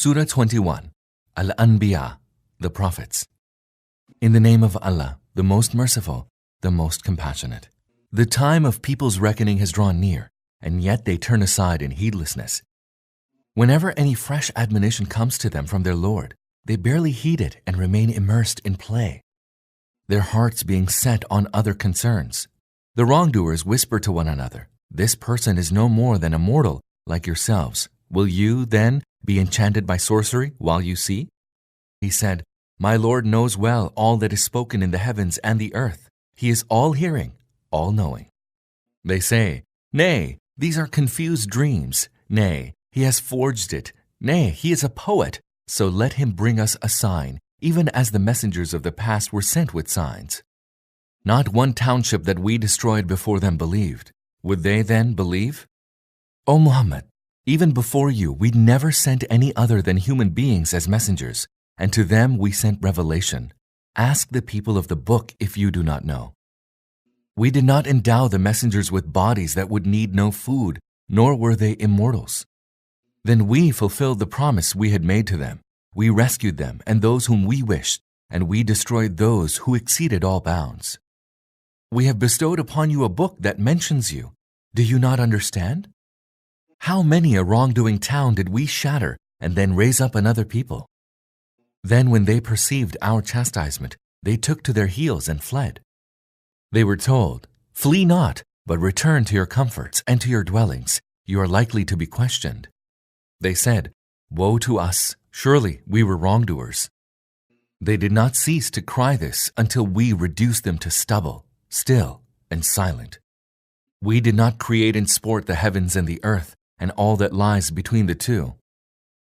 Surah 21, Al-Anbiya, the Prophets. In the name of Allah, the most merciful, the most compassionate. The time of people's reckoning has drawn near, and yet they turn aside in heedlessness. Whenever any fresh admonition comes to them from their Lord, they barely heed it and remain immersed in play, their hearts being set on other concerns. The wrongdoers whisper to one another, "This person is no more than a mortal like yourselves. Will you, then, be enchanted by sorcery while you see?" He said, "My Lord knows well all that is spoken in the heavens and the earth. He is all-hearing, all-knowing." They say, "Nay, these are confused dreams. Nay, he has forged it. Nay, he is a poet. So let him bring us a sign, even as the messengers of the past were sent with signs." Not one township that we destroyed before them believed. Would they then believe? O Muhammad, even before you, we never sent any other than human beings as messengers, and to them we sent revelation. Ask the people of the book if you do not know. We did not endow the messengers with bodies that would need no food, nor were they immortals. Then we fulfilled the promise we had made to them. We rescued them and those whom we wished, and we destroyed those who exceeded all bounds. We have bestowed upon you a book that mentions you. Do you not understand? How many a wrongdoing town did we shatter and then raise up another people? Then when they perceived our chastisement, they took to their heels and fled. They were told, "Flee not, but return to your comforts and to your dwellings. You are likely to be questioned." They said, "Woe to us! Surely we were wrongdoers." They did not cease to cry this until we reduced them to stubble, still and silent. We did not create and sport the heavens and the earth, and all that lies between the two.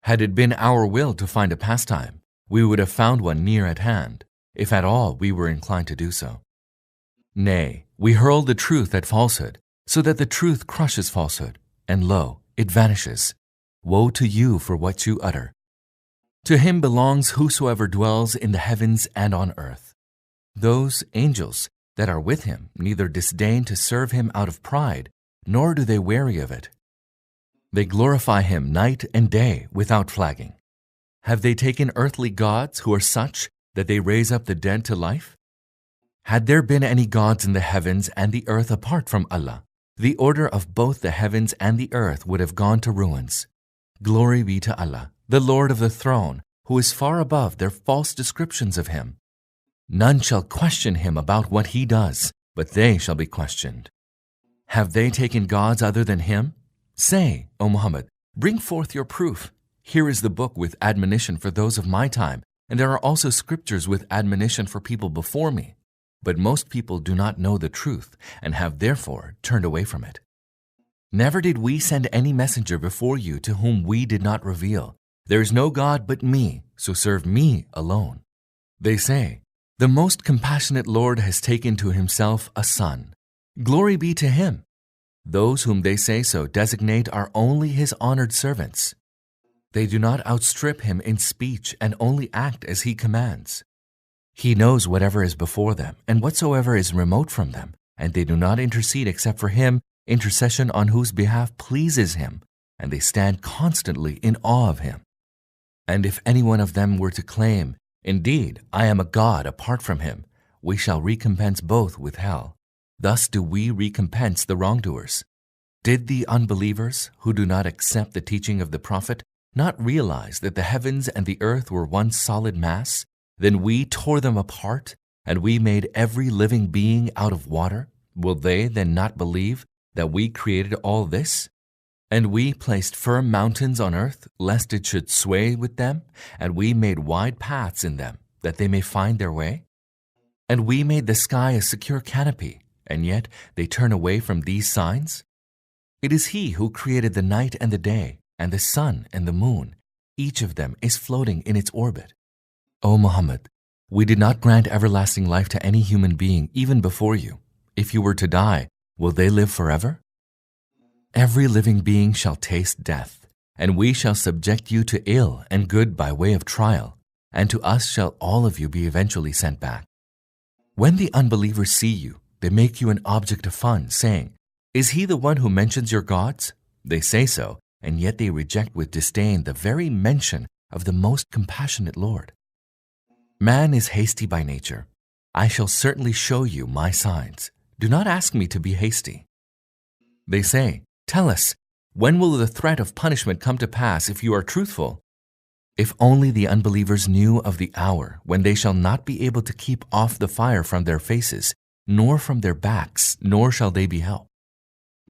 Had it been our will to find a pastime, we would have found one near at hand, if at all we were inclined to do so. Nay, we hurl the truth at falsehood, so that the truth crushes falsehood, and lo, it vanishes. Woe to you for what you utter. To him belongs whosoever dwells in the heavens and on earth. Those angels that are with him neither disdain to serve him out of pride, nor do they weary of it. They glorify him night and day without flagging. Have they taken earthly gods who are such that they raise up the dead to life? Had there been any gods in the heavens and the earth apart from Allah, the order of both the heavens and the earth would have gone to ruins. Glory be to Allah, the Lord of the throne, who is far above their false descriptions of him. None shall question him about what he does, but they shall be questioned. Have they taken gods other than him? Say, O Muhammad, bring forth your proof. Here is the book with admonition for those of my time, and there are also scriptures with admonition for people before me. But most people do not know the truth, and have therefore turned away from it. Never did we send any messenger before you to whom we did not reveal, "There is no God but me, so serve me alone." They say, "The most compassionate Lord has taken to himself a son. Glory be to him." Those whom they say so designate are only his honored servants. They do not outstrip him in speech and only act as he commands. He knows whatever is before them and whatsoever is remote from them, and they do not intercede except for him, intercession on whose behalf pleases him, and they stand constantly in awe of him. And if any one of them were to claim, "Indeed, I am a god apart from him," we shall recompense both with hell. Thus do we recompense the wrongdoers. Did the unbelievers, who do not accept the teaching of the Prophet, not realize that the heavens and the earth were one solid mass? Then we tore them apart, and we made every living being out of water. Will they then not believe that we created all this? And we placed firm mountains on earth, lest it should sway with them, and we made wide paths in them, that they may find their way. And we made the sky a secure canopy, and yet they turn away from these signs? It is He who created the night and the day, and the sun and the moon. Each of them is floating in its orbit. O Muhammad, we did not grant everlasting life to any human being even before you. If you were to die, will they live forever? Every living being shall taste death, and we shall subject you to ill and good by way of trial, and to us shall all of you be eventually sent back. When the unbelievers see you, they make you an object of fun, saying, "Is he the one who mentions your gods?" They say so, and yet they reject with disdain the very mention of the most compassionate Lord. Man is hasty by nature. I shall certainly show you my signs. Do not ask me to be hasty. They say, tell us, when will the threat of punishment come to pass if you are truthful? If only the unbelievers knew of the hour when they shall not be able to keep off the fire from their faces, nor from their backs, nor shall they be helped.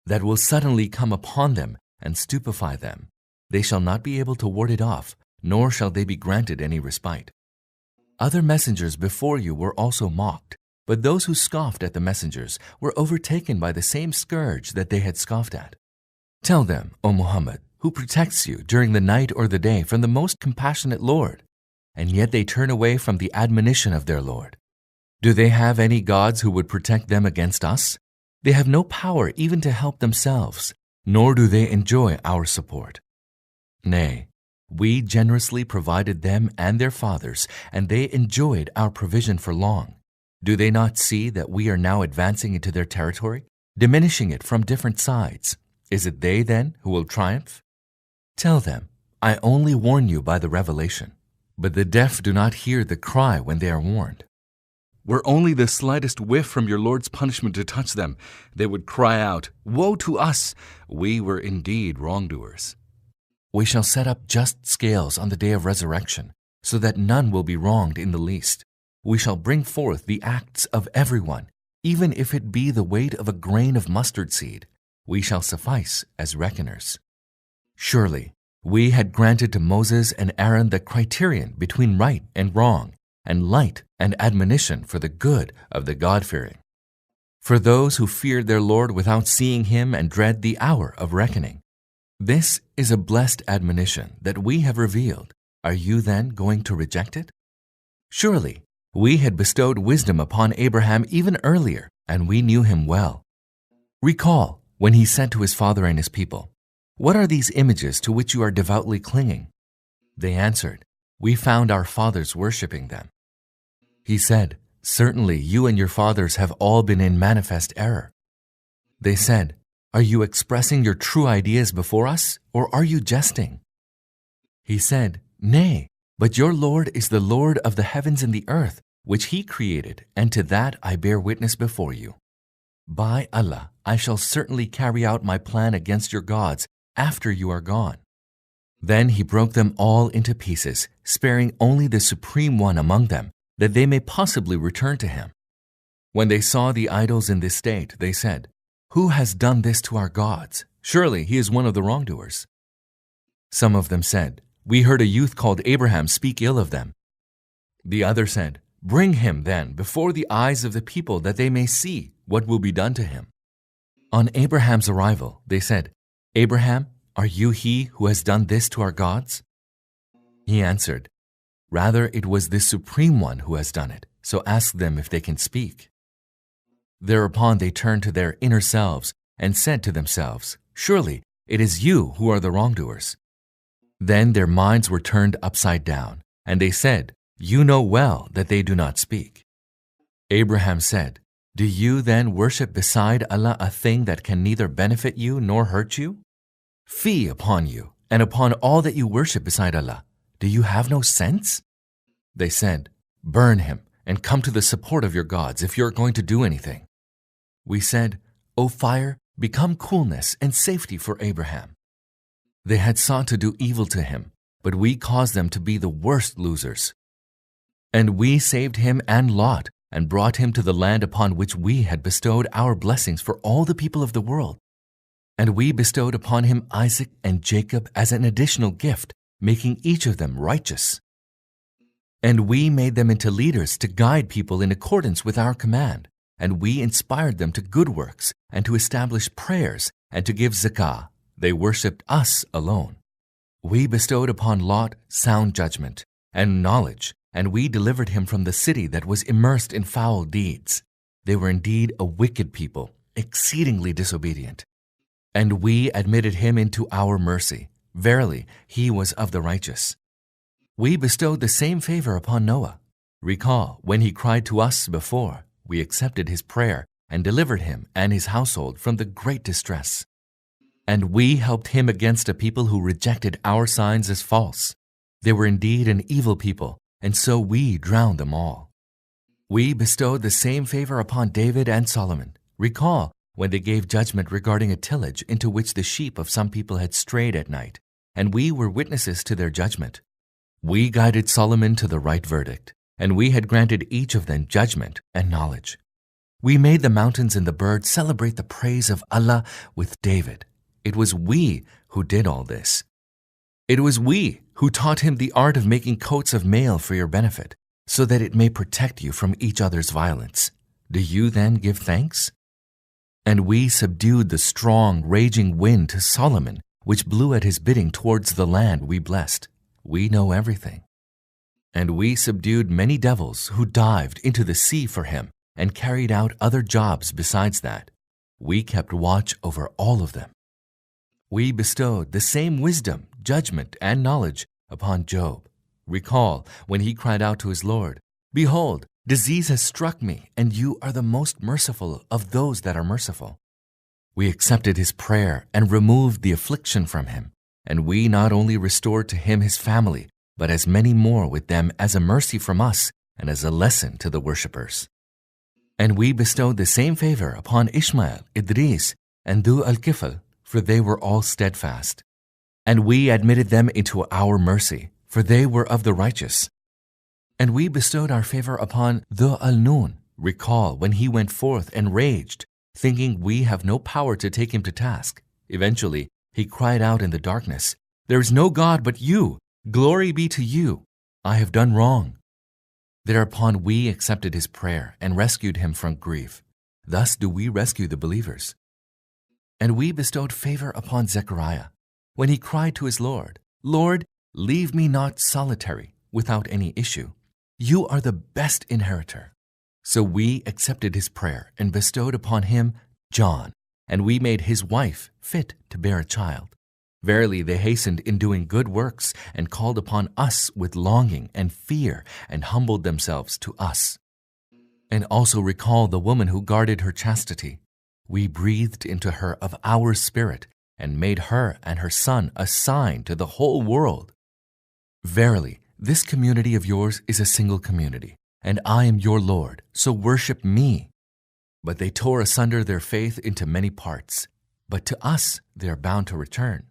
That will suddenly come upon them and stupefy them. They shall not be able to ward it off, nor shall they be granted any respite. Other messengers before you were also mocked, but those who scoffed at the messengers were overtaken by the same scourge that they had scoffed at. Tell them, O Muhammad, who protects you during the night or the day from the most compassionate Lord, and yet they turn away from the admonition of their Lord. Do they have any gods who would protect them against us? They have no power even to help themselves, nor do they enjoy our support. Nay, we generously provided them and their fathers, and they enjoyed our provision for long. Do they not see that we are now advancing into their territory, diminishing it from different sides? Is it they, then, who will triumph? Tell them, I only warn you by the revelation, but the deaf do not hear the cry when they are warned. Were only the slightest whiff from your Lord's punishment to touch them, they would cry out, Woe to us! We were indeed wrongdoers. We shall set up just scales on the day of resurrection, so that none will be wronged in the least. We shall bring forth the acts of everyone, even if it be the weight of a grain of mustard seed. We shall suffice as reckoners. Surely, we had granted to Moses and Aaron the criterion between right and wrong, and light and admonition for the good of the God-fearing. For those who feared their Lord without seeing him and dread the hour of reckoning. This is a blessed admonition that we have revealed. Are you then going to reject it? Surely, we had bestowed wisdom upon Abraham even earlier, and we knew him well. Recall when he said to his father and his people, What are these images to which you are devoutly clinging? They answered, We found our fathers worshipping them. He said, Certainly you and your fathers have all been in manifest error. They said, Are you expressing your true ideas before us, or are you jesting? He said, Nay, but your Lord is the Lord of the heavens and the earth, which he created, and to that I bear witness before you. By Allah, I shall certainly carry out my plan against your gods after you are gone. Then he broke them all into pieces, sparing only the Supreme One among them, that they may possibly return to him. When they saw the idols in this state, they said, Who has done this to our gods? Surely he is one of the wrongdoers. Some of them said, We heard a youth called Abraham speak ill of them. The other said, Bring him then before the eyes of the people that they may see what will be done to him. On Abraham's arrival, they said, Abraham, are you he who has done this to our gods? He answered, Rather, it was the Supreme One who has done it, so ask them if they can speak. Thereupon they turned to their inner selves and said to themselves, Surely it is you who are the wrongdoers. Then their minds were turned upside down, and they said, You know well that they do not speak. Abraham said, Do you then worship beside Allah a thing that can neither benefit you nor hurt you? Fie upon you, and upon all that you worship beside Allah. Do you have no sense? They said, Burn him, and come to the support of your gods if you are going to do anything. We said, O fire, become coolness and safety for Abraham. They had sought to do evil to him, but we caused them to be the worst losers. And we saved him and Lot, and brought him to the land upon which we had bestowed our blessings for all the people of the world. And we bestowed upon him Isaac and Jacob as an additional gift, making each of them righteous. And we made them into leaders to guide people in accordance with our command, and we inspired them to good works, and to establish prayers, and to give zakah. They worshipped us alone. We bestowed upon Lot sound judgment and knowledge, and we delivered him from the city that was immersed in foul deeds. They were indeed a wicked people, exceedingly disobedient. And we admitted him into our mercy. Verily, he was of the righteous. We bestowed the same favor upon Noah. Recall, when he cried to us before, we accepted his prayer and delivered him and his household from the great distress. And we helped him against a people who rejected our signs as false. They were indeed an evil people, and so we drowned them all. We bestowed the same favor upon David and Solomon. Recall when they gave judgment regarding a tillage into which the sheep of some people had strayed at night, and we were witnesses to their judgment. We guided Solomon to the right verdict, and we had granted each of them judgment and knowledge. We made the mountains and the birds celebrate the praise of Allah with David. It was we who did all this. It was we who taught him the art of making coats of mail for your benefit, so that it may protect you from each other's violence. Do you then give thanks? And we subdued the strong, raging wind to Solomon, which blew at his bidding towards the land we blessed. We know everything. And we subdued many devils who dived into the sea for him and carried out other jobs besides that. We kept watch over all of them. We bestowed the same wisdom, judgment, and knowledge upon Job. Recall when he cried out to his Lord, "Behold, disease has struck me, and you are the most merciful of those that are merciful." We accepted his prayer and removed the affliction from him, and we not only restored to him his family, but as many more with them as a mercy from us and as a lesson to the worshippers. And we bestowed the same favor upon Ishmael, Idris, and Dhu al-Kifl, for they were all steadfast. And we admitted them into our mercy, for they were of the righteous. And we bestowed our favor upon Dhu al-Nun. Recall when he went forth and raged, thinking we have no power to take him to task. Eventually, he cried out in the darkness, "There is no God but you. Glory be to you. I have done wrong." Thereupon we accepted his prayer and rescued him from grief. Thus do we rescue the believers. And we bestowed favor upon Zechariah when he cried to his Lord, "Lord, leave me not solitary, without any issue. You are the best inheritor." So we accepted his prayer and bestowed upon him John, and we made his wife fit to bear a child. Verily, they hastened in doing good works and called upon us with longing and fear and humbled themselves to us. And also recall the woman who guarded her chastity. We breathed into her of our spirit and made her and her son a sign to the whole world. Verily, this community of yours is a single community, and I am your Lord, so worship me. But they tore asunder their faith into many parts, but to us they are bound to return.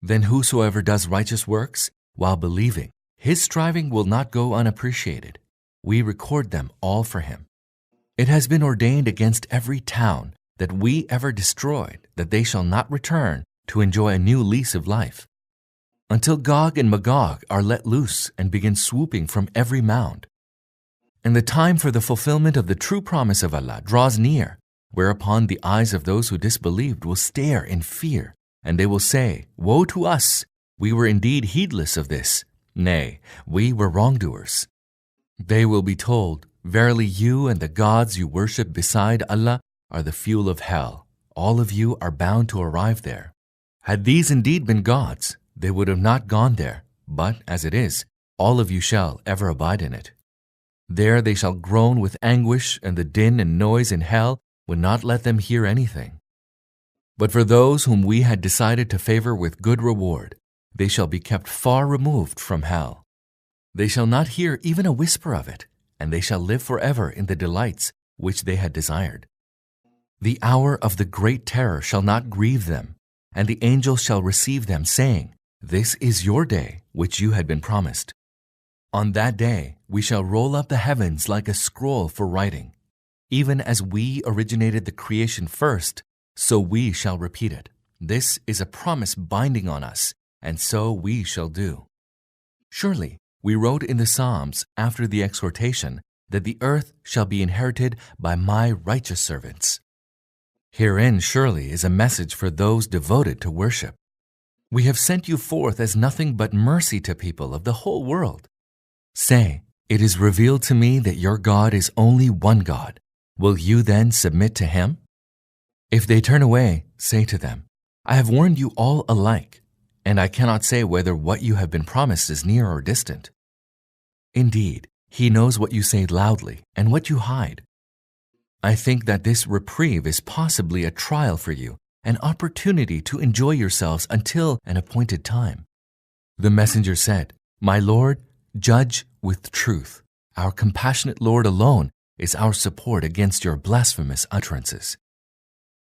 Then whosoever does righteous works while believing, his striving will not go unappreciated. We record them all for him. It has been ordained against every town that we ever destroyed, that they shall not return to enjoy a new lease of life, until Gog and Magog are let loose and begin swooping from every mound. And the time for the fulfillment of the true promise of Allah draws near, whereupon the eyes of those who disbelieved will stare in fear, and they will say, "Woe to us! We were indeed heedless of this. Nay, we were wrongdoers." They will be told, "Verily you and the gods you worship beside Allah are the fuel of hell. All of you are bound to arrive there. Had these indeed been gods, they would have not gone there, but as it is, all of you shall ever abide in it. There they shall groan with anguish, and the din and noise in hell would not let them hear anything. But for those whom we had decided to favor with good reward, they shall be kept far removed from hell. They shall not hear even a whisper of it, and they shall live forever in the delights which they had desired. The hour of the great terror shall not grieve them, and the angel shall receive them, saying, "This is your day which you had been promised." On that day we shall roll up the heavens like a scroll for writing. Even as we originated the creation first, so we shall repeat it. This is a promise binding on us, and so we shall do. Surely we wrote in the Psalms after the exhortation that the earth shall be inherited by my righteous servants. Herein surely is a message for those devoted to worship. We have sent you forth as nothing but mercy to people of the whole world. Say, "It is revealed to me that your God is only one God. Will you then submit to him?" If they turn away, say to them, "I have warned you all alike, and I cannot say whether what you have been promised is near or distant. Indeed, he knows what you say loudly and what you hide. I think that this reprieve is possibly a trial for you, an opportunity to enjoy yourselves until an appointed time. The messenger said, "My Lord, judge with truth. Our compassionate Lord alone is our support against your blasphemous utterances."